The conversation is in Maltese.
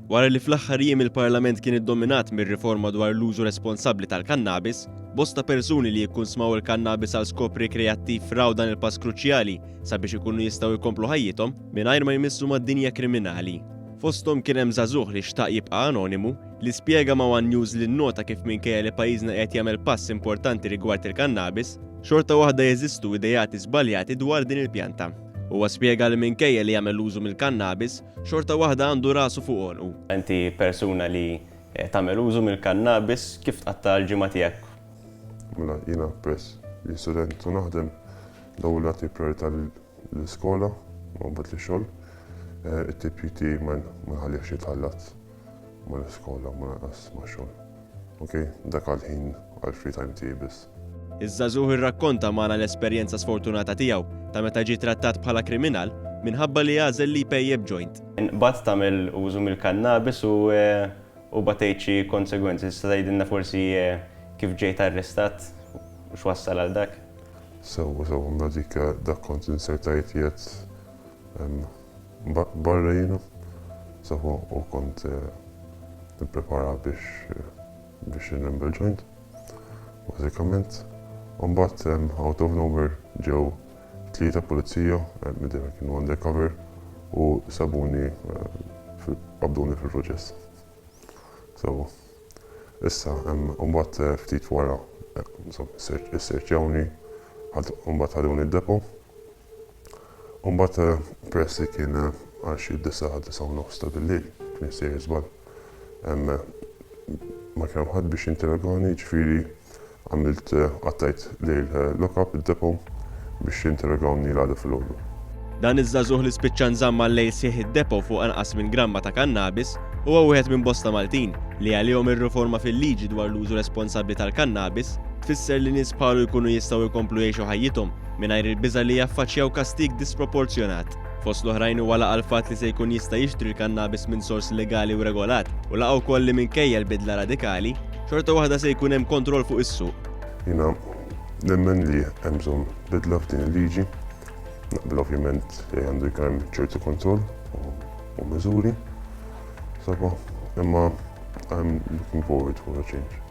Wara li fl-aħħar jiem il-Parlament kien iddominat mir-riforma dwar l-użu responsabbli tal-kannabis, bosta persuni li jikkonsmaw il-kannabis għal skop rekreattiv raw dan il-pass kruċjali sabiex ikunu jistgħu jkomplu ħajjithom mingħajr ma jmissu mad-dinja kriminali. Fosthom kien hemm żagħżugħ li xtaq jibqa' anonimu li spjega ma' One News li nnota kif minkejja li pajjiżna qed jagħmel pass importanti rigward il-kannabis, xorta waħda jeżistu idejati żbaljati dwar din il-pjanta. Huwa spjega li minkejja li jagħmel użu mill-kannabis, xorta waħda għandu rasu fuq għonqu. Inti persuna li tagħmel użu mill-kannabis kif tqatta' l-ġimgħa tiegħek? Mela jiena peress li student u naħdem l-ewwel nagħti priorità l-iskola u mbagħad l-xogħol. It-TPT ma nħallihx jitħallat mal-iskola ma naqas ma' xogħol. Okej, dak għal-ħin għal-free time tiegħi biss. Iż-żagħżugħ irrakkonta magħna l-esperjenza sfortunata tiegħu ta' meta ġie trattat bħala kriminal minħabba li għażel li jpejjeb joint. Bad tagħmel użu mill-kannabis u batejt xi konsegwenzi. Tista' tgħidilna forsi kif ġejt arrestat u x'wassal għal dak? Sewa dak kont insertajt barra jiena. Sewa u kont nipprepara biex nembel joint. Bażikament. Mbagħad out of nowhere ġew tlieta pulizija midhom kienu undercover u sabuni qabduni fil-proċess. Issa mbagħad ftit wara isserċjawni mbagħad ħaduni d-depo. Mbagħad peress li kien għal xi 9 ta' bil-lejl kien isir żball. Ma kien hemm ħadd biex jinterrogani, ġifieri għamilt għattajt lejl lock-up id-depo biex jinterrogawni l-għada fil-ħodu. Dan iż-żagħżugħ li spiċċa nżamma lejl sieħ id-depo fuq anqas minn gramma ta' kannabis huwa wieħed minn bosta Maltin li għalihom ir-riforma fil-liġi dwar l-użu responsabbli tal-kannabis tfisser li nies bħalu jkunu jistgħu jkomplu jgħixu ħajjithom mingħajr il-biża' li jaffaċċjaw kastig disproporzjonat. Fost l-oħrajn huwa laqa l-fatt li se jkun jista' jixtri l-kannabis minn sors legali u regolat u laqgħu wkoll li minkejja l-bidla radikali xorta waħda se jkun hemm kontroll fuq is-suq. Jiena nemmen li hemm bżonn bidla f'din il-liġi. Naqbel ovvjament li għandu jkun hemm ċertu kontroll u miżuri. Imma I'm looking forward for a change.